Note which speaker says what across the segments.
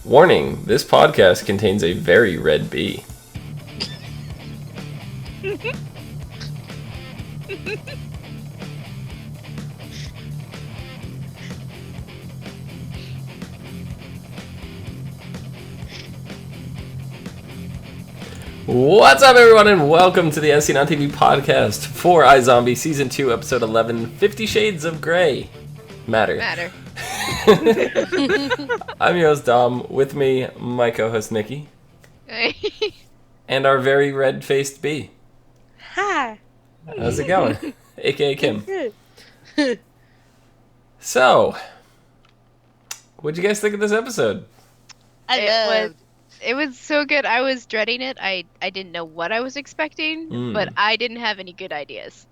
Speaker 1: Warning, this podcast contains a very red bee. What's up, everyone, and welcome to the ASOTVpodcast for iZombie Season 2, Episode 11, 50 Shades of Grey. Matter. I'm your host, Dom. With me, my co-host, Nikki.
Speaker 2: Hey.
Speaker 1: And our very red-faced bee.
Speaker 3: Hi.
Speaker 1: How's it going? AKA Kim.
Speaker 3: Good.
Speaker 1: So, what'd you guys think of this episode?
Speaker 2: It was so good. I was dreading it. I didn't know what I was expecting, but I didn't have any good ideas.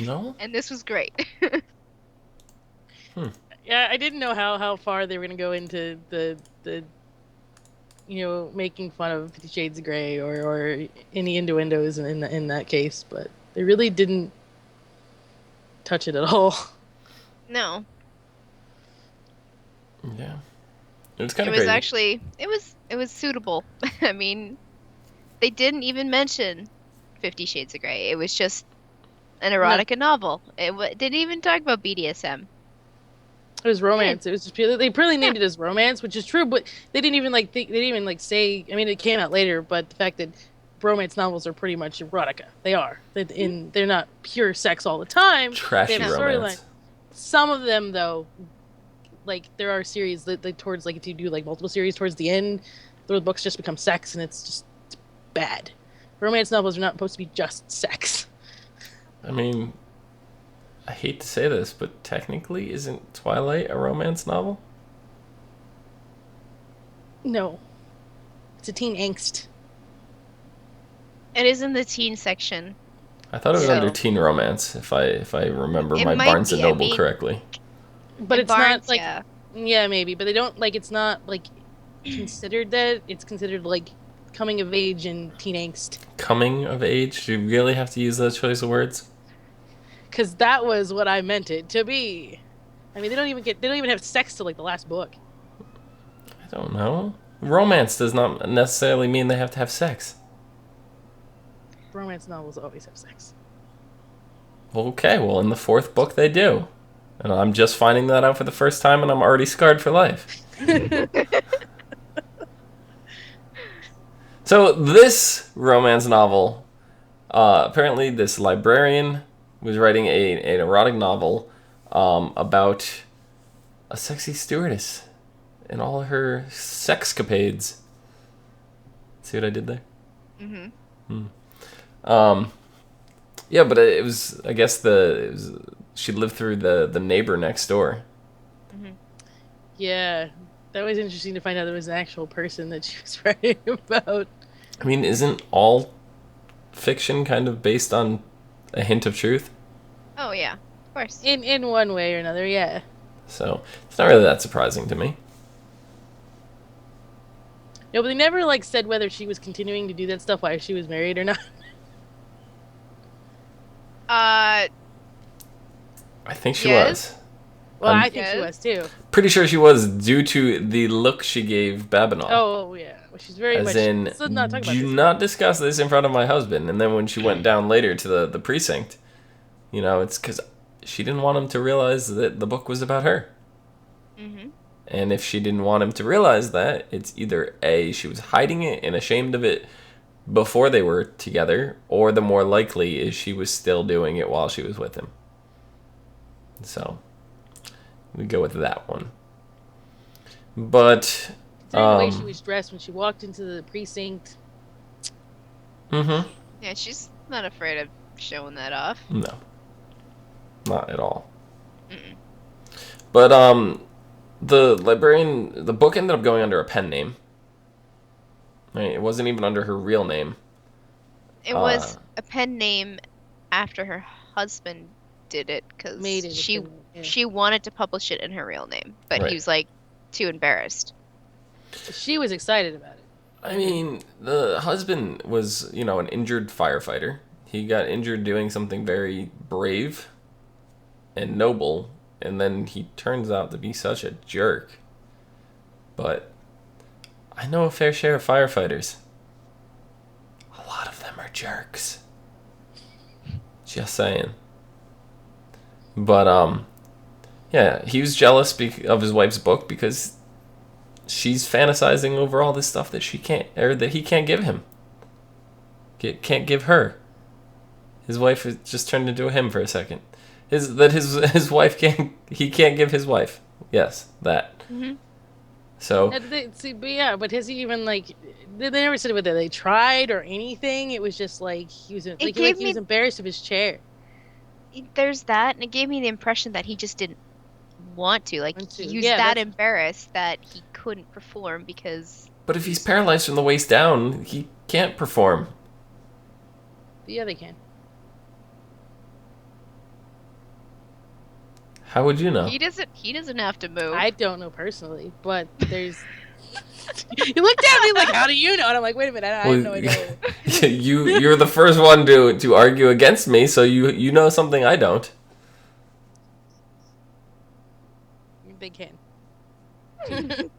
Speaker 1: No?
Speaker 2: And this was great.
Speaker 3: Yeah, I didn't know how far they were gonna go into the making fun of 50 Shades of Grey or any innuendos in that case, but they really didn't touch it at all.
Speaker 2: No.
Speaker 1: Yeah. It was kind of
Speaker 2: crazy.
Speaker 1: Actually,
Speaker 2: it was suitable. I mean, they didn't even mention 50 Shades of Grey. It was just an erotica novel. It didn't even talk about BDSM.
Speaker 3: It was romance. It was just they really named it as romance, which is true, but they didn't even say. I mean, it came out later, but the fact that romance novels are pretty much erotica. They are. They're not pure sex all the time.
Speaker 1: Trashy romance.
Speaker 3: Some of them, though, like there are series that towards if you do multiple series towards the end, the books just become sex, and it's bad. Romance novels are not supposed to be just sex.
Speaker 1: I mean, I hate to say this, but technically, isn't Twilight a romance novel?
Speaker 3: No. It's a teen angst.
Speaker 2: It is in the teen section.
Speaker 1: I thought it was under teen romance, if I remember my Barnes and Noble correctly.
Speaker 3: But it's
Speaker 2: Barnes,
Speaker 3: not yeah, maybe, but they don't it's not considered that. It's considered coming of age and teen angst.
Speaker 1: Coming of age? Do you really have to use that choice of words?
Speaker 3: Because that was what I meant it to be. I mean, they don't even have sex till the last book.
Speaker 1: I don't know. Romance does not necessarily mean they have to have sex.
Speaker 3: Romance novels always have sex.
Speaker 1: Okay, well, in the fourth book they do. And I'm just finding that out for the first time, and I'm already scarred for life. So this romance novel, apparently this librarian was writing an erotic novel about a sexy stewardess and all her sexcapades. See what I did there? Mm-hmm. Yeah, but it was, I guess she lived through the neighbor next door.
Speaker 3: Mm-hmm. Yeah, that was interesting to find out there was an actual person that she was writing about.
Speaker 1: I mean, isn't all fiction kind of based on a hint of truth?
Speaker 2: Oh yeah, of course.
Speaker 3: In one way or another, yeah.
Speaker 1: So it's not really that surprising to me.
Speaker 3: No, but they never said whether she was continuing to do that stuff while she was married or not.
Speaker 1: I think she was.
Speaker 3: Well, I think she was too.
Speaker 1: Pretty sure she was, due to the look she gave Babinal.
Speaker 3: Oh yeah, well, she's very
Speaker 1: As
Speaker 3: much.
Speaker 1: in,
Speaker 3: not talking about
Speaker 1: do not discuss this in front of my husband. And then when she went down later to the precinct, it's because she didn't want him to realize that the book was about her. Mm-hmm. And if she didn't want him to realize that, it's either A, she was hiding it and ashamed of it before they were together, or the more likely is she was still doing it while she was with him. So we go with that one. But
Speaker 3: the way she was dressed when she walked into the precinct.
Speaker 1: Mm-hmm.
Speaker 2: Yeah, she's not afraid of showing that off.
Speaker 1: No. Not at all.
Speaker 2: Mm-mm.
Speaker 1: But the librarian, the book ended up going under a pen name. Right? It wasn't even under her real name.
Speaker 2: It was a pen name after her husband did it, because she wanted to publish it in her real name, but right. He was too embarrassed.
Speaker 3: She was excited about it.
Speaker 1: I mean, the husband was, an injured firefighter. He got injured doing something very brave and noble, and then he turns out to be such a jerk But I know a fair share of firefighters. A lot of them are jerks. Just saying. But, yeah, he was jealous of his wife's book because she's fantasizing over all this stuff that she can't, or that he can't give him. Can't give her. His wife has just turned into a him for a second. His wife he can't give his wife. Yes, that.
Speaker 3: Mm-hmm.
Speaker 1: So.
Speaker 3: But has he even like? They never said whether they tried or anything. It was just like he was he was embarrassed of his chair.
Speaker 2: There's that, and it gave me the impression that he just didn't want to. Like he was that embarrassed that he couldn't perform because.
Speaker 1: But if he's paralyzed from the waist down, he can't perform.
Speaker 3: Yeah, they can.
Speaker 1: How would you know?
Speaker 2: He doesn't have to move.
Speaker 3: I don't know personally, but there's. You looked at me like, how do you know? And I'm like, wait a minute, I have no idea.
Speaker 1: You're the first one to argue against me, so you know something I don't.
Speaker 3: They can. I'm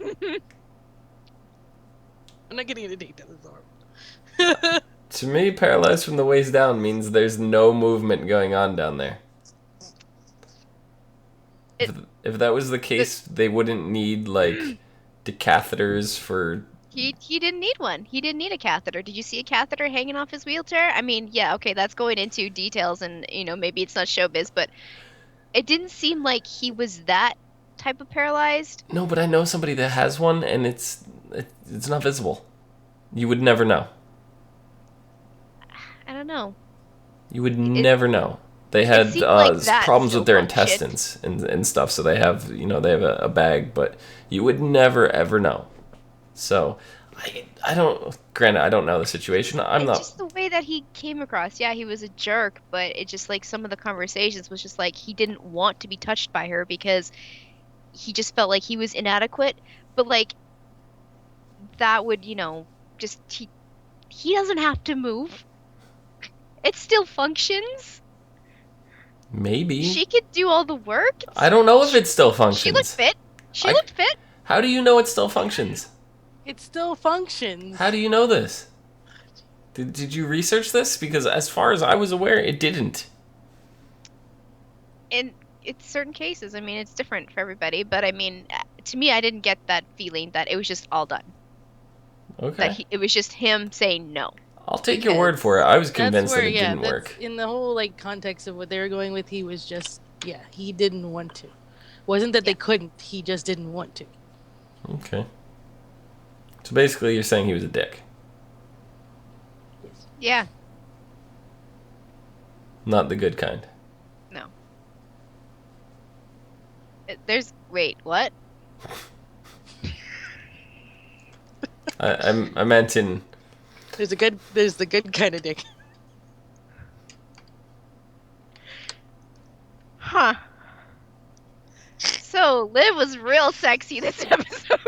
Speaker 3: not getting into details.
Speaker 1: To me, paralyzed from the waist down means there's no movement going on down there. If that was the case, they wouldn't need like decatheters for.
Speaker 2: He didn't need one. He didn't need a catheter. Did you see a catheter hanging off his wheelchair? I mean, yeah, okay, that's going into details, and maybe it's not showbiz, but it didn't seem like he was that type of paralyzed.
Speaker 1: No, but I know somebody that has one, and it's not visible. You would never know.
Speaker 2: I don't know.
Speaker 1: You would never know. They had problems with their intestines and stuff, so they have a bag, but you would never ever know. So I don't. Granted, I don't know the situation. It's
Speaker 2: just the way that he came across. Yeah, he was a jerk, but it just like some of the conversations was just like he didn't want to be touched by her because he just felt like he was inadequate. But like that would just he doesn't have to move. It still functions.
Speaker 1: Maybe.
Speaker 2: She could do all the work.
Speaker 1: I don't know if it still functions.
Speaker 2: She looked fit. She looked fit.
Speaker 1: How do you know it still functions?
Speaker 3: It still functions.
Speaker 1: How do you know this? Did you research this? Because as far as I was aware, it didn't.
Speaker 2: In certain cases, I mean, it's different for everybody. But I mean, to me, I didn't get that feeling that it was just all done.
Speaker 1: Okay.
Speaker 2: That it was just him saying no.
Speaker 1: I'll take your word for it. I was convinced that it didn't work.
Speaker 3: In the whole context of what they were going with, he was just he didn't want to. Wasn't that they couldn't, he just didn't want to.
Speaker 1: Okay. So basically you're saying he was a dick.
Speaker 3: Yes.
Speaker 2: Yeah.
Speaker 1: Not the good kind.
Speaker 2: No. Wait, what?
Speaker 1: I meant in.
Speaker 3: There's the good kind of dick.
Speaker 2: Huh. So Liv was real sexy this episode.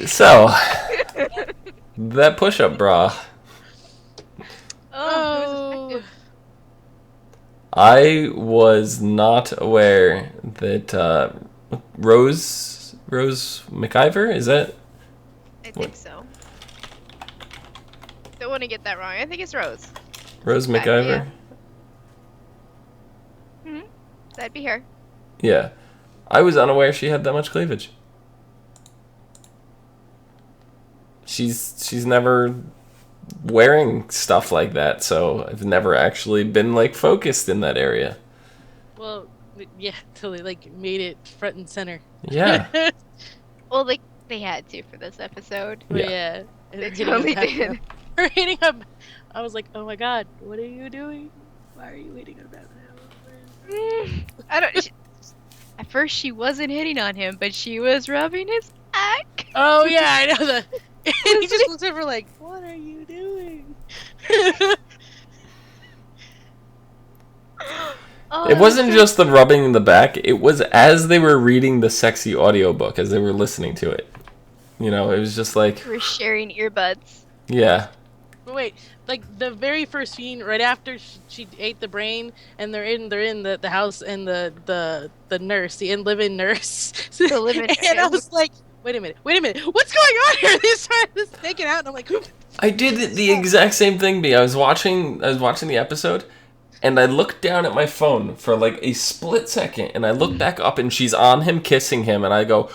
Speaker 1: So that push-up bra.
Speaker 2: Oh.
Speaker 1: I was not aware that Rose McIver, is that?
Speaker 2: I think so. Don't want to get that wrong. I think it's Rose.
Speaker 1: Rose McIver?
Speaker 2: Yeah. That'd be her.
Speaker 1: Yeah. I was unaware she had that much cleavage. She's never wearing stuff like that, so I've never actually been focused in that area.
Speaker 3: Well, yeah, till they made it front and center.
Speaker 1: Yeah.
Speaker 2: Well, they had to for this episode.
Speaker 3: Yeah.
Speaker 2: They totally did.
Speaker 3: Her hitting up. I was like, oh my god, what are you doing? Why are you hitting him that?
Speaker 2: I don't. At first, she wasn't hitting on him, but she was rubbing his back.
Speaker 3: Oh yeah, I know that. And he just looks over like, what are you doing?
Speaker 1: It wasn't just the rubbing in the back. It was as they were reading the sexy audiobook, as they were listening to it. You know, it was just like,
Speaker 2: We're sharing earbuds.
Speaker 1: yeah.
Speaker 3: But wait, like the very first scene, right after she ate the brain, and they're in the house, and the nurse, the live-in nurse,
Speaker 2: The live-in
Speaker 3: and I was like, wait a minute, what's going on here? They started taking out, and I'm like,
Speaker 1: I did the exact same thing, B. I was watching the episode, and I looked down at my phone for like a split second, and I looked back up, and she's on him, kissing him, and I go,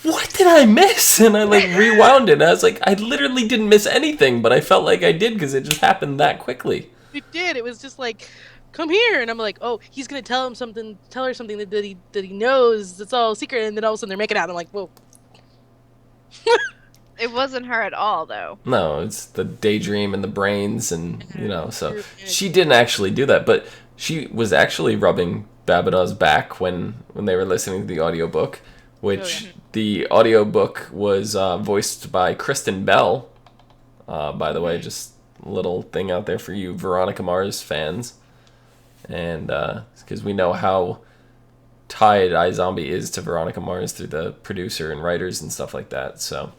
Speaker 1: what did I miss? And I like rewound it, and I was like, I literally didn't miss anything, but I felt like I did because it just happened that quickly.
Speaker 3: It did. It was just like, come here, and I'm like, oh, he's gonna tell her something that he knows. It's all secret, and then all of a sudden they're making out. And I'm like, whoa.
Speaker 2: It wasn't her at all, though.
Speaker 1: No, it's the daydream and the brains, and you know, so she didn't actually do that, but she was actually rubbing Babadaw's back when they were listening to the audiobook, which the audiobook was voiced by Kristen Bell. By the way, just a little thing out there for you Veronica Mars fans, and because we know how tied iZombie is to Veronica Mars through the producer and writers and stuff like that, so.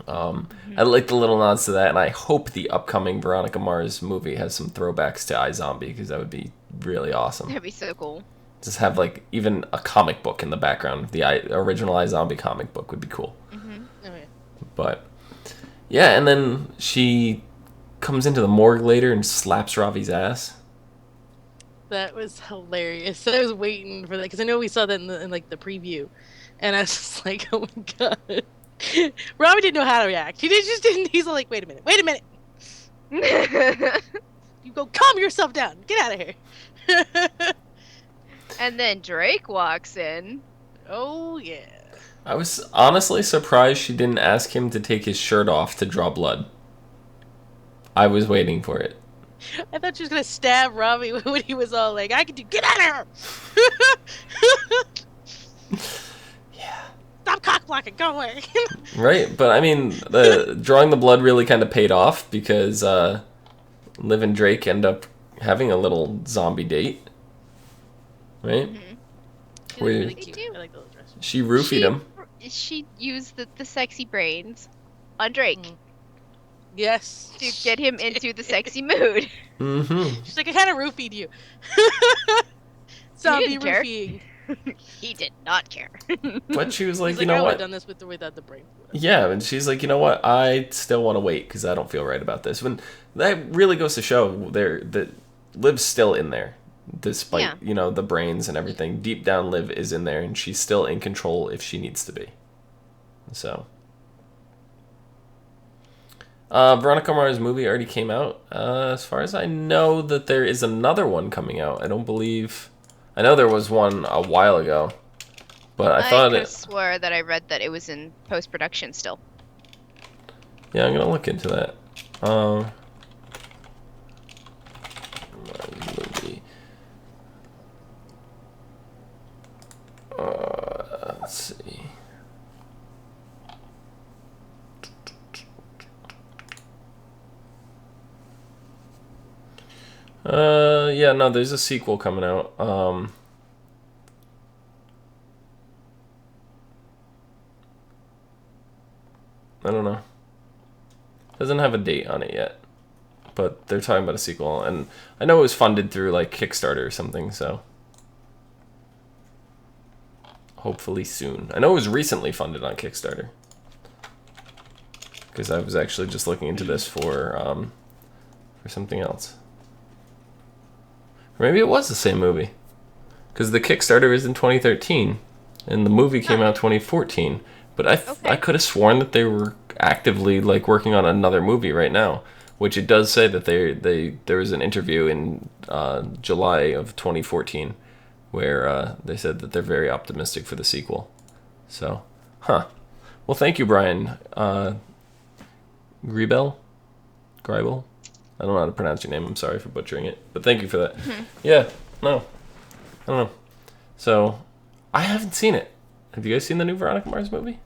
Speaker 1: I like the little nods to that, and I hope the upcoming Veronica Mars movie has some throwbacks to iZombie, because that would be really awesome.
Speaker 2: That'd be so cool.
Speaker 1: Just have like even a comic book in the background. The original iZombie comic book would be cool.
Speaker 3: Mm-hmm. Oh, yeah.
Speaker 1: But yeah, and then she comes into the morgue later and slaps Ravi's ass.
Speaker 3: That was hilarious. So I was waiting for that because I know we saw that in like the preview, and I was just like, oh my god. Robbie didn't know how to react. He just didn't. He's like, wait a minute. You go calm yourself down. Get out of here.
Speaker 2: And then Drake walks in.
Speaker 3: Oh, yeah.
Speaker 1: I was honestly surprised she didn't ask him to take his shirt off to draw blood. I was waiting for it.
Speaker 3: I thought she was going to stab Robbie when he was all like, I can do, get out of here.
Speaker 1: Yeah.
Speaker 3: Stop cock blocking, go away.
Speaker 1: Right, but I mean, the drawing the blood really kind of paid off because Liv and Drake end up having a little zombie date, right?
Speaker 3: Mm-hmm. Where really cute. I like the little dress.
Speaker 1: She roofied him.
Speaker 2: She used the sexy brains on Drake.
Speaker 3: Mm. Yes.
Speaker 2: To get him into the sexy mood.
Speaker 1: Mm-hmm.
Speaker 3: She's like, I kind of roofied you. Zombie roofing.
Speaker 2: He did not care.
Speaker 1: But she was like,
Speaker 3: you
Speaker 1: know
Speaker 3: what?
Speaker 1: what?
Speaker 3: I've done this without the brain.
Speaker 1: Yeah, and she's like, you know what? I still want to wait because I don't feel right about this. When that really goes to show that Liv's still in there, despite the brains and everything. Deep down, Liv is in there, and she's still in control if she needs to be. So, Veronica Mars movie already came out. As far as I know, that there is another one coming out. I know there was one a while ago, but I thought
Speaker 2: I swore that I read that it was in post-production still.
Speaker 1: Yeah, I'm gonna look into that. Movie. Let's see. Yeah, no, there's a sequel coming out. I don't know. Doesn't have a date on it yet, but they're talking about a sequel, and I know it was funded through like Kickstarter or something, so hopefully soon. I know it was recently funded on Kickstarter because I was actually just looking into this for something else. Maybe it was the same movie, because the Kickstarter is in 2013, and the movie came out 2014. But I could have sworn that they were actively like working on another movie right now, which it does say that there was an interview in July of 2014 where they said that they're very optimistic for the sequel. So, well, thank you, Brian Greibel. I don't know how to pronounce your name. I'm sorry for butchering it, but thank you for that. Mm-hmm. Yeah, no, I don't know. So, I haven't seen it. Have you guys seen the new Veronica Mars movie?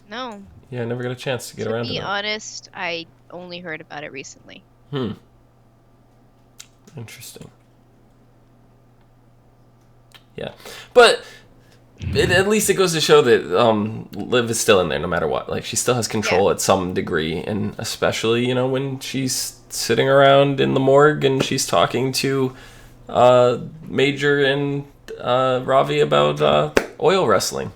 Speaker 2: No.
Speaker 1: Yeah, I never got a chance to get around to it.
Speaker 2: To be honest, I only heard about it recently.
Speaker 1: Interesting. Yeah, but At least it goes to show that Liv is still in there no matter what. Like, she still has control at some degree, and especially, when she's sitting around in the morgue and she's talking to Major and Ravi about oil wrestling.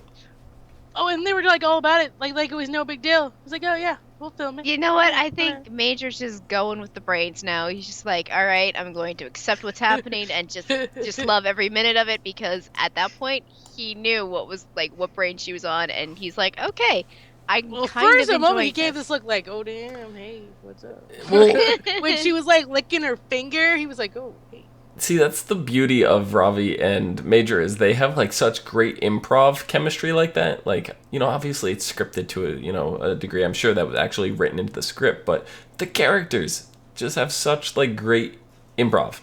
Speaker 3: Oh, and they were like all about it, like it was no big deal. It was like, oh yeah, we'll film it.
Speaker 2: You know what? I think Major's just going with the brains now. He's just like, all right, I'm going to accept what's happening and just love every minute of it, because at that point he knew what brain she was on, and he's like, okay,
Speaker 3: first a moment he gave this look like, oh damn, hey, what's up?
Speaker 1: Well,
Speaker 3: when she was like licking her finger, he was like, oh hey.
Speaker 1: See, that's the beauty of Ravi and Major, is they have like such great improv chemistry like that. Like, obviously it's scripted to a degree. I'm sure that was actually written into the script, but the characters just have such like great improv.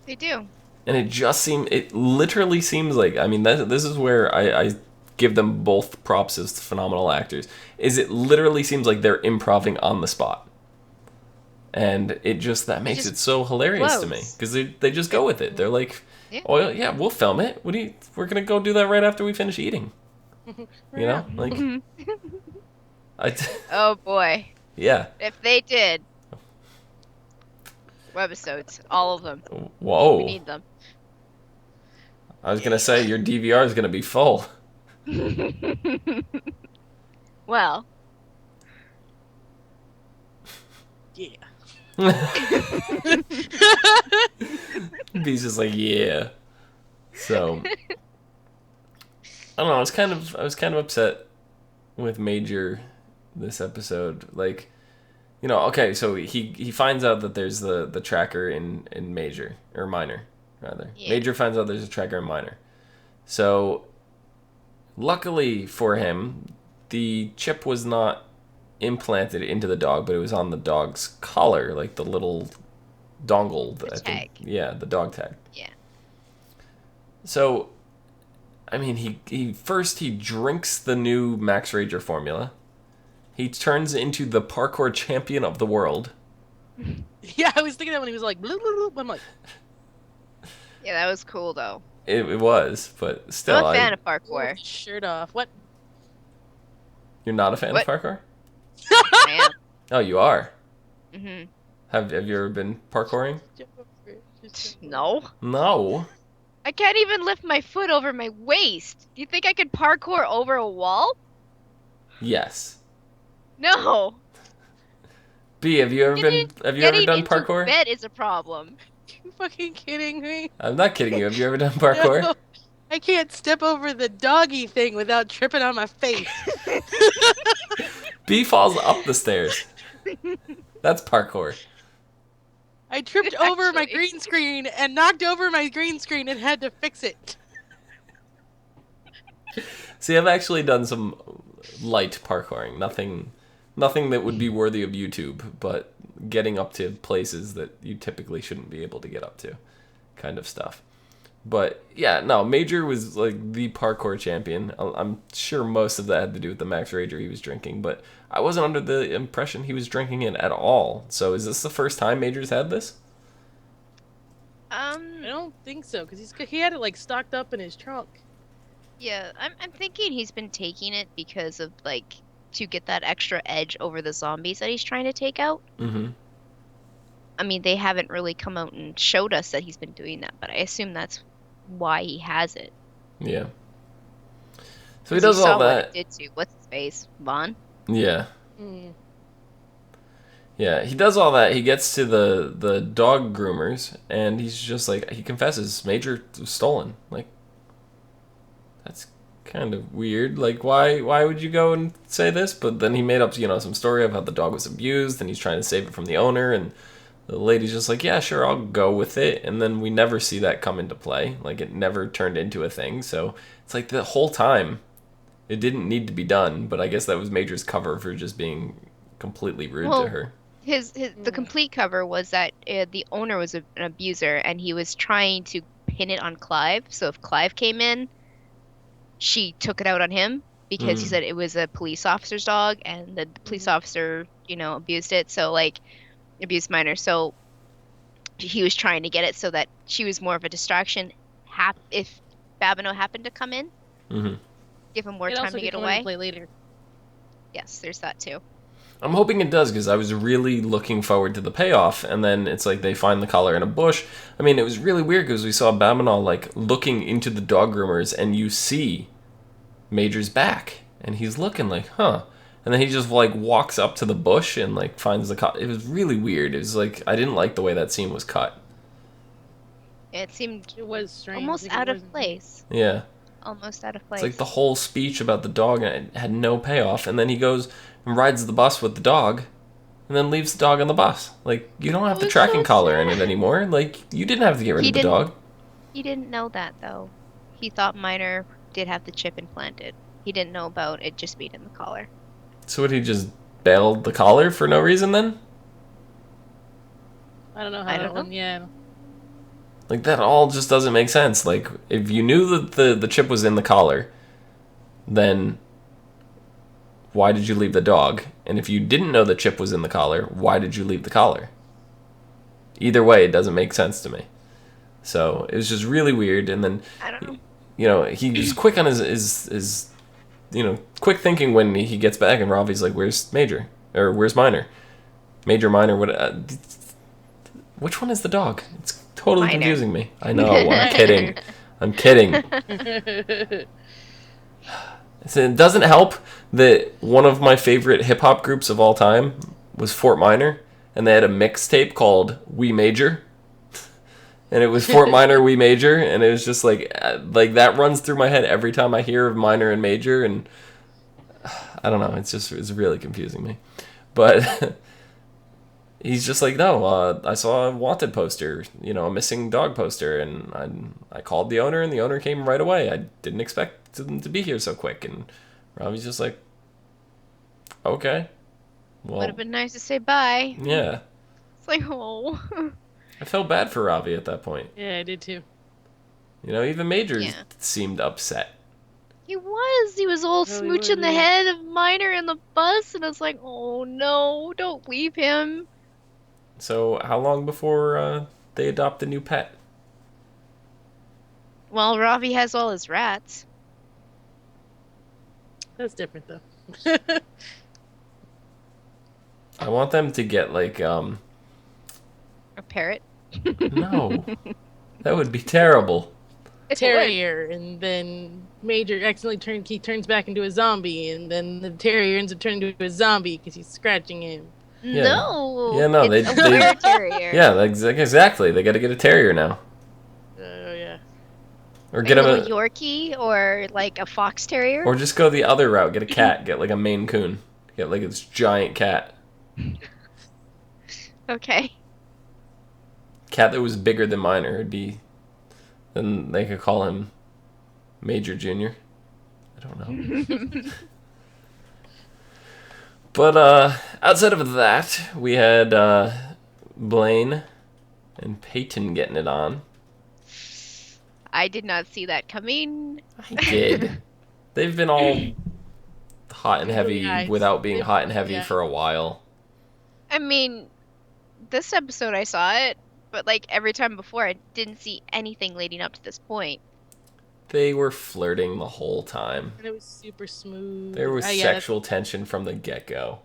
Speaker 2: They do.
Speaker 1: And it literally seems like, this is where I give them both props as phenomenal actors, is it literally seems like they're improving on the spot. And that makes it so hilarious to me, because they just go with it. They're like, oh yeah, we'll film it. We're gonna go do that right after we finish eating. Like.
Speaker 2: Oh boy.
Speaker 1: Yeah.
Speaker 2: If they did. Webisodes, all of them.
Speaker 1: Whoa.
Speaker 2: We need them.
Speaker 1: I was gonna say your DVR is gonna be full.
Speaker 2: Well.
Speaker 3: Yeah.
Speaker 1: B's just like, yeah. So I don't know. I was kind of upset with Major this episode. Like, okay, so he finds out that there's the tracker in Major, or Minor rather. Yeah. Major finds out there's a tracker in Minor. So luckily for him, the chip was not implanted into the dog, but it was on the dog's collar, like the little dongle.
Speaker 2: The tag.
Speaker 1: Yeah, the dog tag.
Speaker 2: Yeah.
Speaker 1: So, he first drinks the new Max Rager formula. He turns into the parkour champion of the world.
Speaker 3: Yeah, I was thinking that when he was like, blah, blah, blah. I'm like,
Speaker 2: yeah, that was cool though.
Speaker 1: It was, but still,
Speaker 2: I'm a fan of parkour.
Speaker 3: Shirt off. What?
Speaker 1: You're not a fan of parkour?
Speaker 2: I am.
Speaker 1: Oh, you are?
Speaker 2: Mm-hmm.
Speaker 1: Have you ever been parkouring?
Speaker 2: No.
Speaker 1: No?
Speaker 2: I can't even lift my foot over my waist. Do you think I could parkour over a wall?
Speaker 1: Yes.
Speaker 2: No.
Speaker 1: B, have you ever done parkour?
Speaker 2: Bed is a problem.
Speaker 3: You fucking kidding me?
Speaker 1: I'm not kidding you. Have you ever done parkour?
Speaker 3: No, I can't step over the doggy thing without tripping on my face.
Speaker 1: B falls up the stairs. That's parkour.
Speaker 3: I tripped over my green screen and knocked over my green screen and had to fix it.
Speaker 1: See, I've actually done some light parkouring. Nothing that would be worthy of YouTube, but getting up to places that you typically shouldn't be able to get up to, kind of stuff. But yeah, no, Major was like the parkour champion. I'm sure most of that had to do with the Max Rager he was drinking, but I wasn't under the impression he was drinking it at all. So is this the first time Major's had this?
Speaker 3: I don't think so, because he had it like stocked up in his trunk.
Speaker 2: Yeah, I'm thinking he's been taking it because of like to get that extra edge over the zombies that he's trying to take out.
Speaker 1: Mm-hmm.
Speaker 2: They haven't really come out and showed us that he's been doing that, but I assume that's why he has it.
Speaker 1: Yeah. So he does all that.
Speaker 2: What it did to what's his face, Vaughn?
Speaker 1: Yeah. Yeah, he does all that. He gets to the dog groomers, and he's just like, he confesses Major was stolen. Like, that's kind of weird. Like, why would you go and say this? But then he made up, some story of how the dog was abused, and he's trying to save it from the owner, and the lady's just like, yeah, sure, I'll go with it. And then we never see that come into play. Like, it never turned into a thing. So it's like the whole time, it didn't need to be done, but I guess that was Major's cover for just being completely rude to her.
Speaker 2: The complete cover was that the owner was an abuser, and he was trying to pin it on Clive. So if Clive came in, she took it out on him because he said it was a police officer's dog, and the police officer, abused it. So like, abused Minor. So he was trying to get it so that she was more of a distraction. If Babineau happened to come in,
Speaker 1: Mm-hmm.
Speaker 2: give him more
Speaker 3: It
Speaker 2: time
Speaker 3: also
Speaker 2: to
Speaker 3: could
Speaker 2: get
Speaker 3: come into
Speaker 2: away.
Speaker 3: play later.
Speaker 2: Yes, there's that too.
Speaker 1: I'm hoping it does, because I was really looking forward to the payoff, and then it's like they find the collar in a bush. I mean, it was really weird, because we saw Babineau, like, looking into the dog groomers, and you see Major's back, and he's looking like, huh. And then he just, like, walks up to the bush and, like, finds the collar. It was really weird. It was like, I didn't like the way that scene was cut.
Speaker 2: It seemed
Speaker 3: It was strange.
Speaker 2: almost
Speaker 3: Like,
Speaker 2: out
Speaker 3: it
Speaker 2: of
Speaker 3: wasn't-
Speaker 2: place.
Speaker 1: Yeah.
Speaker 2: Almost out of place.
Speaker 1: It's like the whole speech about the dog, and it had no payoff, and then he goes and rides the bus with the dog, and then leaves the dog on the bus. Like, you don't have the
Speaker 2: was
Speaker 1: tracking
Speaker 2: so
Speaker 1: collar in
Speaker 2: sad.
Speaker 1: it anymore. Like, you didn't have to get rid of the dog.
Speaker 2: He didn't know that, though. He thought Minor did have the chip implanted. He didn't know about it just being in the collar.
Speaker 1: So would he just bailed the collar for no reason then?
Speaker 3: I don't know how
Speaker 2: I
Speaker 3: that
Speaker 2: don't know.
Speaker 3: one. Yeah.
Speaker 1: Like, that all just doesn't make sense. Like, if you knew that the chip was in the collar, then why did you leave the dog? And if you didn't know the chip was in the collar, why did you leave the collar? Either way, it doesn't make sense to me. So it was just really weird. And then,
Speaker 2: I don't know.
Speaker 1: you know, he was quick on his you know, quick thinking when he gets back, and Ravi's like, "Where's Major? Or where's Minor? Major, Minor, what? Which one is the dog? It's totally
Speaker 2: Minor.
Speaker 1: confusing me." I know. I'm kidding. I'm kidding. So it doesn't help that one of my favorite hip hop groups of all time was Fort Minor, and they had a mixtape called We Major. And it was Fort Minor, We Major, and it was just like that runs through my head every time I hear of Minor and Major, and I don't know, it's really confusing me. But he's just like, no, I saw a wanted poster, you know, a missing dog poster, and I called the owner, and the owner came right away. I didn't expect them to be here so quick, and Robbie's just like, okay, well,
Speaker 2: Would have been nice to say bye.
Speaker 1: yeah.
Speaker 2: It's like, oh.
Speaker 1: I felt bad for Ravi at that point.
Speaker 3: Yeah, I did too.
Speaker 1: You know, even Major
Speaker 2: Yeah.
Speaker 1: seemed upset.
Speaker 2: He was all
Speaker 3: Oh, he
Speaker 2: smooching
Speaker 3: was,
Speaker 2: the
Speaker 3: yeah.
Speaker 2: head of Minor in the bus, and I was like, oh no, don't leave him.
Speaker 1: So, how long before they adopt a new pet?
Speaker 2: Well, Ravi has all his rats.
Speaker 3: That's different though.
Speaker 1: I want them to get like
Speaker 2: A parrot.
Speaker 1: no, that would be terrible.
Speaker 2: It's a wood.
Speaker 3: Terrier, and then Major accidentally turns back into a zombie, and then the terrier ends up turning into a zombie because he's scratching him.
Speaker 1: Yeah.
Speaker 2: No.
Speaker 1: Yeah, no,
Speaker 2: it's
Speaker 1: they-
Speaker 2: a weird terrier.
Speaker 1: Yeah, exactly. They got to get a terrier now,
Speaker 3: Oh yeah.
Speaker 1: or
Speaker 2: Like
Speaker 1: get
Speaker 2: a
Speaker 1: him
Speaker 2: little Yorkie or like a fox terrier.
Speaker 1: or just go the other route. Get a cat. Get like a Maine Coon. Get like this giant cat.
Speaker 2: Okay.
Speaker 1: Cat that was bigger than Minor. It'd be. Then they could call him Major Junior. I don't know. But outside of that, we had Blaine and Peyton getting it on.
Speaker 2: I did not see that coming.
Speaker 1: I did. They've been all hot and heavy
Speaker 3: Yeah,
Speaker 1: without being hot and heavy
Speaker 3: yeah.
Speaker 1: for a while.
Speaker 2: I mean, this episode I saw it, but like every time before I didn't see anything leading up to this point.
Speaker 1: They were flirting the whole time.
Speaker 3: And it was super smooth.
Speaker 1: There was
Speaker 3: Yeah,
Speaker 1: sexual tension from the get-go.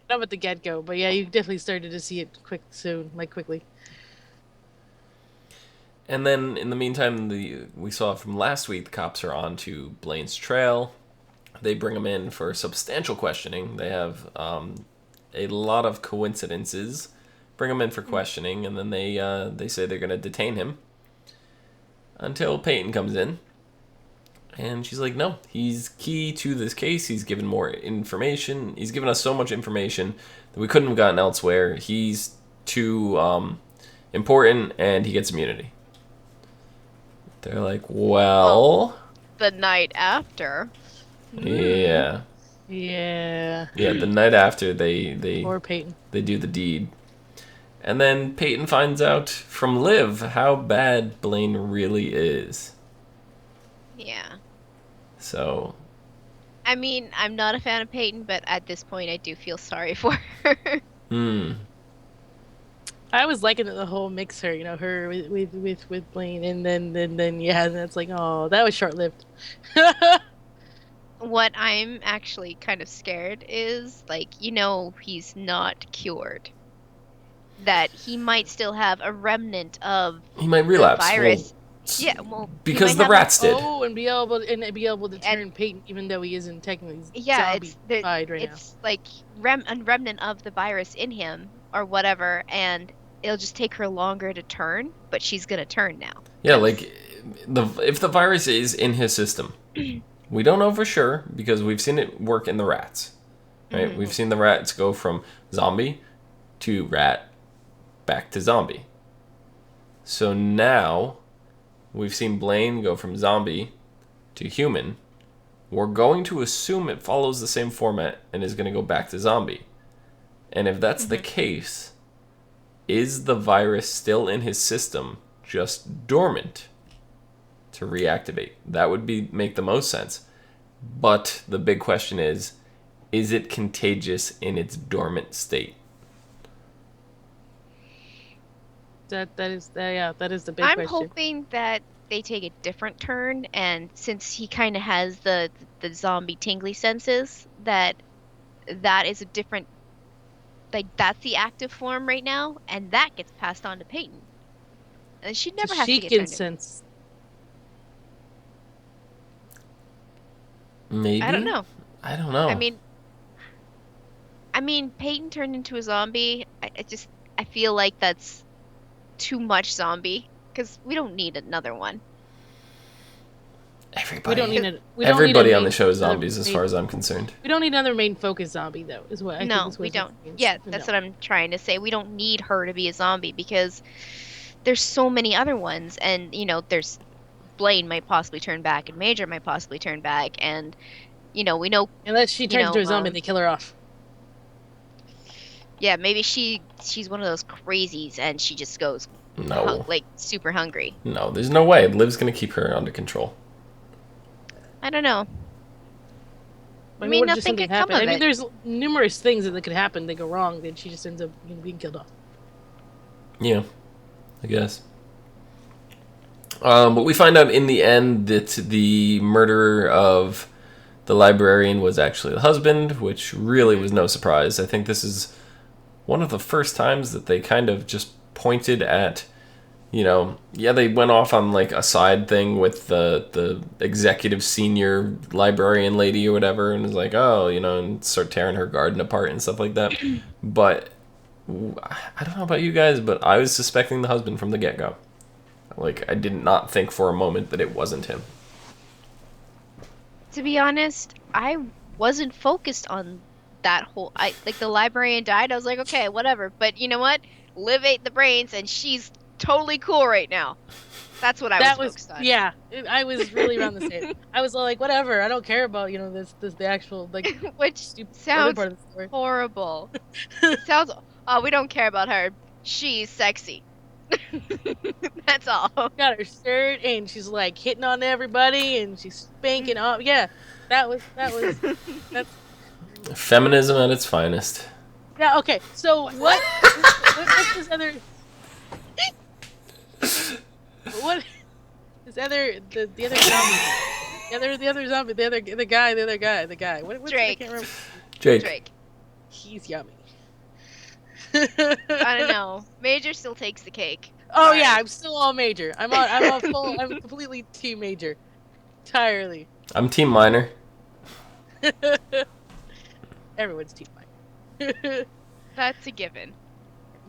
Speaker 3: not with the get go, but yeah, you definitely started to see it quickly.
Speaker 1: And then, in the meantime, we saw from last week, the cops are on to Blaine's trail. They bring him in for substantial questioning. They have a lot of coincidences. Bring him in for questioning, and then they say they're going to detain him until Peyton comes in. And she's like, no, he's key to this case. He's given more information. He's given us so much information that we couldn't have gotten elsewhere. He's too important, and he gets immunity. They're like, well...
Speaker 2: The night after.
Speaker 1: Yeah.
Speaker 3: Yeah.
Speaker 1: Yeah, the night after they
Speaker 3: Or Peyton.
Speaker 1: they do the deed. And then Peyton finds out from Liv how bad Blaine really is.
Speaker 2: Yeah.
Speaker 1: So...
Speaker 2: I mean, I'm not a fan of Peyton, but at this point I do feel sorry for her.
Speaker 3: I was liking the whole mix her, her with Blaine, and then yeah, and that's like, oh, that was short lived.
Speaker 2: What I'm actually kind of scared is, like, he's not cured. That he might still have a remnant of
Speaker 1: He might
Speaker 2: the
Speaker 1: relapse.
Speaker 2: virus.
Speaker 1: Well,
Speaker 2: Yeah, well, he
Speaker 1: because
Speaker 2: might
Speaker 1: the
Speaker 2: have
Speaker 1: rats did.
Speaker 3: Oh, and be able to
Speaker 2: and
Speaker 3: turn Peyton, even though he isn't technically
Speaker 2: yeah,
Speaker 3: zombie-fied right now.
Speaker 2: it's like a remnant of the virus in him or whatever, and it'll just take her longer to turn, but she's gonna turn now.
Speaker 1: Yeah, like if the virus is in his system, we don't know for sure because we've seen it work in the rats. Right?
Speaker 2: Mhm.
Speaker 1: We've seen the rats go from zombie to rat back to zombie. So now we've seen Blaine go from zombie to human. We're going to assume it follows the same format and is going to go back to zombie. And if that's the case, is the virus still in his system, just dormant to reactivate? That would make the most sense. But the big question is it contagious in its dormant state?
Speaker 3: That is the big
Speaker 2: I'm
Speaker 3: question.
Speaker 2: hoping that they take a different turn, and since he kind of has the zombie tingly senses, that is a different, like, that's the active form right now, and that gets passed on to Peyton, and she never has to get turned in.
Speaker 3: Sense.
Speaker 1: Maybe.
Speaker 2: I don't know.
Speaker 1: I don't know.
Speaker 2: I mean, Peyton turned into a zombie. I feel like that's too much zombie because we don't need another one.
Speaker 1: Everybody.
Speaker 3: Everybody
Speaker 1: on the show is zombies, as far as I'm concerned.
Speaker 3: We don't need another main focus zombie, though. Is what I think.
Speaker 2: No, we don't. Yeah, that's what I'm trying to say. We don't need her to be a zombie because there's so many other ones, and there's Blaine might possibly turn back, and Major might possibly turn back, and we know
Speaker 3: unless she turns into a zombie and they kill her off.
Speaker 2: Yeah, maybe she's one of those crazies, and she just goes super hungry.
Speaker 1: No, there's no way. Liv's gonna keep her under control.
Speaker 2: I don't know.
Speaker 3: I mean, nothing could come of it. I mean, there's numerous things that could happen that go wrong, then she just ends up being killed off.
Speaker 1: Yeah, I guess. But we find out in the end that the murderer of the librarian was actually the husband, which really was no surprise. I think this is one of the first times that they kind of just pointed at, they went off on like a side thing with the executive senior librarian lady or whatever, and was like, oh, and start tearing her garden apart and stuff like that. But I don't know about you guys, but I was suspecting the husband from the get-go. Like, I did not think for a moment that it wasn't him.
Speaker 2: To be honest, I wasn't focused on that whole... the librarian died, I was like, okay, whatever. But you know what? Liv ate the brains, and she's totally cool right now. That's what I was focused on.
Speaker 3: Yeah, I was really around the same. I was like, whatever, I don't care about, the actual,
Speaker 2: which sounds horrible. Sounds... Oh, we don't care about her. She's sexy. That's all.
Speaker 3: Got her shirt and she's like hitting on everybody and she's spanking up. Yeah, that's
Speaker 1: feminism at its finest.
Speaker 3: Yeah. Okay. So what's this other? What is the other zombie? The other zombie. The guy. What
Speaker 2: Drake.
Speaker 3: I can't remember.
Speaker 1: Drake.
Speaker 3: He's yummy.
Speaker 2: I don't know. Major still takes the cake.
Speaker 3: Oh Sorry. Yeah, I'm still all Major. I'm completely team Major. Entirely.
Speaker 1: I'm team Minor.
Speaker 3: Everyone's team Minor.
Speaker 2: That's a given.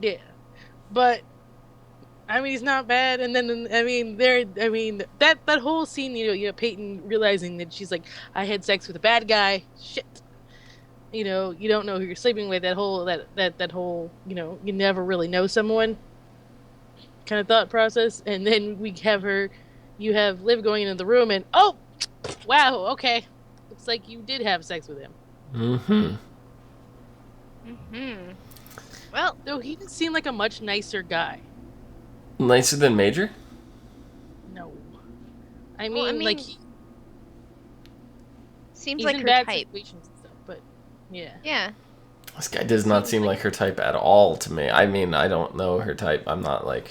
Speaker 3: Yeah. But I mean, he's not bad, and then that whole scene, you know, Peyton realizing that she's like, I had sex with a bad guy. Shit. You don't know who you're sleeping with. That whole, you never really know someone kind of thought process. And then you have Liv going into the room and, oh, wow, okay. Looks like you did have sex with him.
Speaker 1: Mm-hmm.
Speaker 2: Mm-hmm. Well,
Speaker 3: though he didn't seem like a much nicer guy.
Speaker 1: Nicer than Major?
Speaker 3: No. I mean like he
Speaker 2: seems
Speaker 3: he's
Speaker 2: like
Speaker 3: in
Speaker 2: her
Speaker 3: bad
Speaker 2: type.
Speaker 3: situations and stuff, but yeah.
Speaker 2: Yeah.
Speaker 1: This guy does not seem like her type at all to me. I mean, I don't know her type. I'm not, like,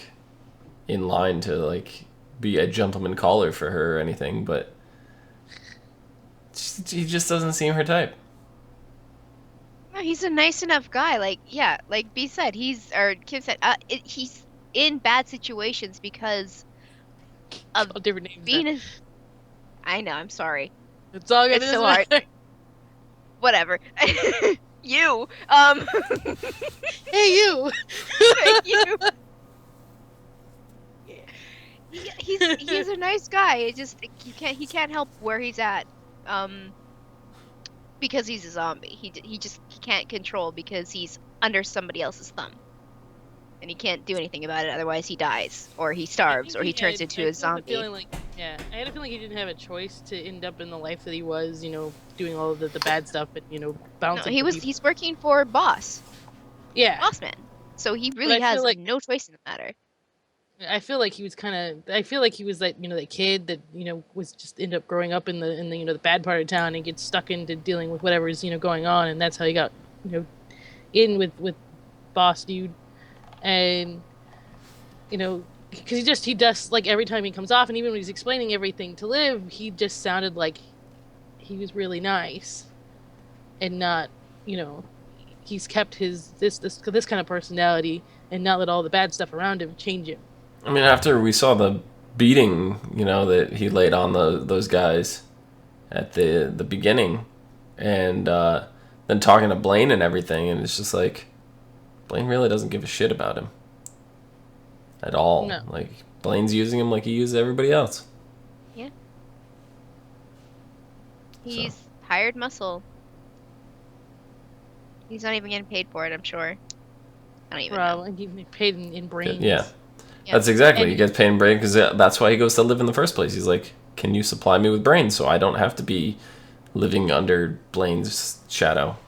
Speaker 1: in line to, like, be a gentleman caller for her or anything, but he just doesn't seem her type.
Speaker 2: No, he's a nice enough guy. Like, yeah, like B said, Kim said, he's in bad situations because of
Speaker 3: All different names.
Speaker 2: being a... I know, I'm sorry.
Speaker 3: It's all good.
Speaker 2: It's so hard. Whatever. You.
Speaker 3: Hey, you.
Speaker 2: You. He's a nice guy. It just he can't help where he's at. Because he's a zombie. He can't control because he's under somebody else's thumb. And he can't do anything about it, otherwise he dies, or he starves, or he turns into a zombie.
Speaker 3: I had a feeling he didn't have a choice to end up in the life that he was, doing all of the bad stuff, and bouncing.
Speaker 2: No, he's working for Boss.
Speaker 3: Yeah.
Speaker 2: Bossman. So he really has no choice in the matter.
Speaker 3: I feel like he was that that kid that was just end up growing up in the the bad part of town and gets stuck into dealing with whatever's going on, and that's how he got in with Boss Dude. And because he does, like, every time he comes off, and even when he's explaining everything to Liv, he just sounded like he was really nice and not he's kept his this kind of personality and not let all the bad stuff around him change him.
Speaker 1: I mean, after we saw the beating that he laid on those guys at the beginning, and then talking to Blaine and everything, and it's just like Blaine really doesn't give a shit about him at all.
Speaker 3: No.
Speaker 1: Like, Blaine's using him like he uses everybody else.
Speaker 2: Yeah. He's hired muscle. He's not even getting paid for it, I'm sure. I don't even know.
Speaker 3: He gets paid in brains.
Speaker 1: Yeah. That's exactly. He gets paid in brains because that's why he goes to live in the first place. He's like, can you supply me with brains so I don't have to be living under Blaine's shadow?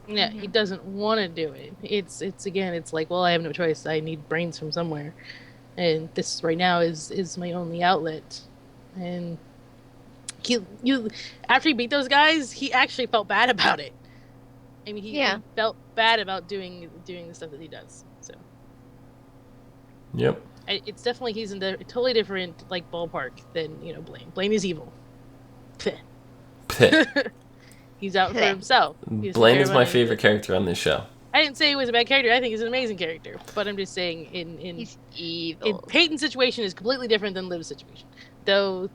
Speaker 3: Yeah, he doesn't want to do it. It's like, well, I have no choice. I need brains from somewhere, and this right now is my only outlet. And after he beat those guys, he actually felt bad about it. I mean, he felt bad about doing the stuff that he does. So,
Speaker 1: yep,
Speaker 3: it's definitely he's in a totally different ballpark than Blaine. Blaine is evil. He's out for himself.
Speaker 1: Blaine is my favorite character on this show.
Speaker 3: I didn't say he was a bad character. I think he's an amazing character. But I'm just saying,
Speaker 2: he's evil.
Speaker 3: In Peyton's situation is completely different than Liv's situation. Though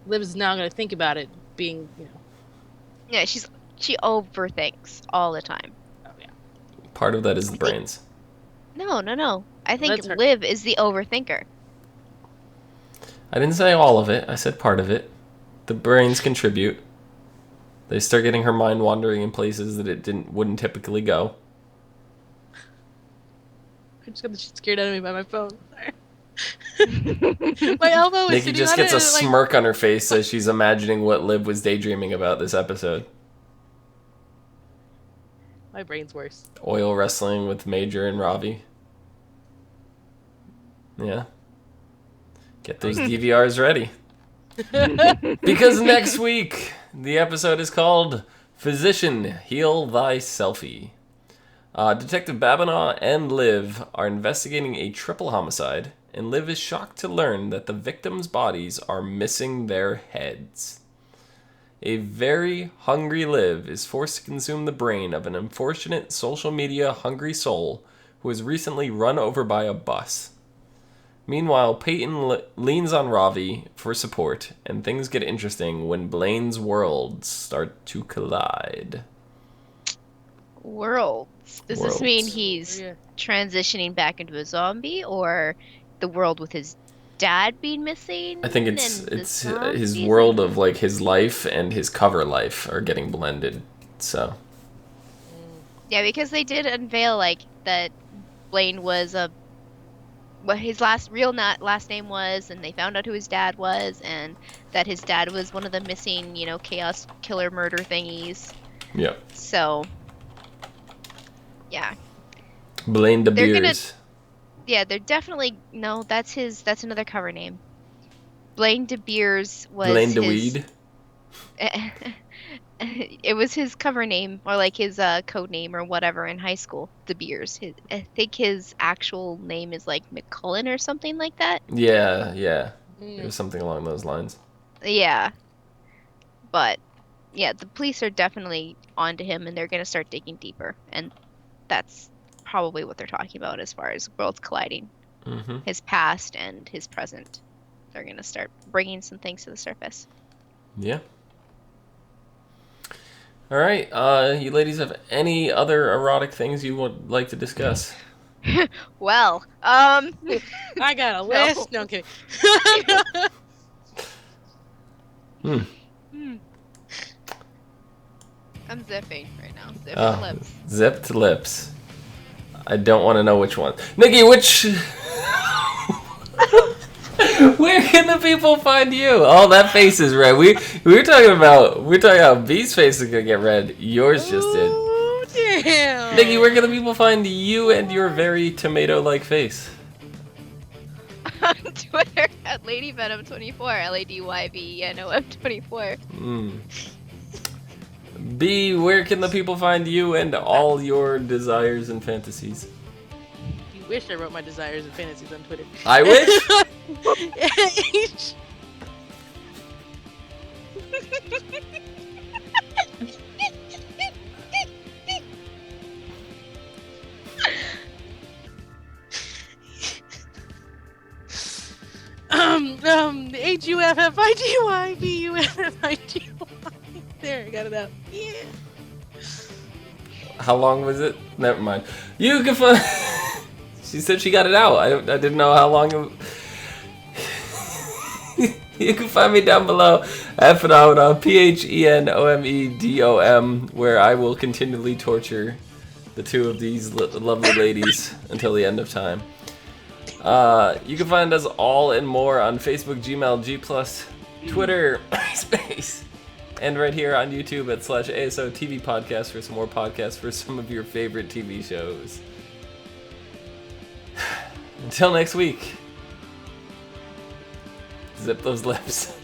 Speaker 3: Liv's now going to think about it being,
Speaker 2: Yeah, she overthinks all the time.
Speaker 3: Oh yeah.
Speaker 1: Part of that is the brains.
Speaker 2: No. I think Liv is the overthinker.
Speaker 1: I didn't say all of it. I said part of it. The brains contribute. They start getting her mind wandering in places that it wouldn't typically go.
Speaker 3: I just got the shit scared out of me by my phone. My elbow is
Speaker 1: Nikki
Speaker 3: sitting
Speaker 1: just
Speaker 3: on
Speaker 1: gets
Speaker 3: it,
Speaker 1: a smirk on her face as she's imagining what Liv was daydreaming about this episode.
Speaker 3: My brain's worse.
Speaker 1: Oil wrestling with Major and Ravi. Yeah. Get those DVRs ready. Because next week, the episode is called Physician, Heal Thy Selfie. Detective Babinaw and Liv are investigating a triple homicide, and Liv is shocked to learn that the victims' bodies are missing their heads. A very hungry Liv is forced to consume the brain of an unfortunate social media hungry soul who was recently run over by a bus. Meanwhile, Peyton leans on Ravi for support, and things get interesting when Blaine's worlds start to collide.
Speaker 2: Worlds? Does this mean he's transitioning back into a zombie, or the world with his dad being missing?
Speaker 1: I think it's his world of his life and his cover life are getting blended. So.
Speaker 2: Yeah, because they did unveil that Blaine was what his last name was, and they found out who his dad was, and that his dad was one of the missing, chaos killer murder thingies.
Speaker 1: Yep.
Speaker 2: So, yeah.
Speaker 1: Blaine de Beers.
Speaker 2: Yeah, they're definitely that's another cover name. Blaine de Beers was
Speaker 1: Blaine de Weed.
Speaker 2: it was his cover name or like his code name or whatever in high school. De Beers. I think his actual name is like McCullen or something like that.
Speaker 1: Yeah. It was something along those lines.
Speaker 2: Yeah, but yeah, the police are definitely onto him, and they're gonna start digging deeper, and that's probably what they're talking about as far as worlds colliding.
Speaker 1: Mm-hmm.
Speaker 2: His past and his present. They're gonna start bringing some things to the surface.
Speaker 1: Yeah. All right. You ladies have any other erotic things you would like to discuss?
Speaker 2: Well,
Speaker 3: I got a list. No, I'm kidding.
Speaker 2: I'm zipping right now. Zipping lips.
Speaker 1: Zipped lips. I don't want to know which one. Nikki, which... Where can the people find you? Oh, that face is red. We're talking about B's face is gonna get red. Yours just did.
Speaker 3: Oh, damn.
Speaker 1: Nikki, where can the people find you and your very tomato-like face?
Speaker 2: On Twitter at LadyVenom24, LadyVenom24.
Speaker 1: B, where can the people find you and all your desires and fantasies?
Speaker 3: You wish I wrote my desires and fantasies on Twitter.
Speaker 1: I wish.
Speaker 3: HUFFIGYBUFFIGY. There, I got it out. Yeah.
Speaker 1: How long was it? Never mind. You can find. She said she got it out. I didn't know how long. You can find me down below at Phenomedom, PHENOMEDOM, where I will continually torture the two of these lovely ladies until the end of time. You can find us all and more on Facebook, Gmail, G+, Twitter, MySpace, and right here on YouTube at /ASOTVpodcast for some more podcasts for some of your favorite TV shows. Until next week. Zip those lips.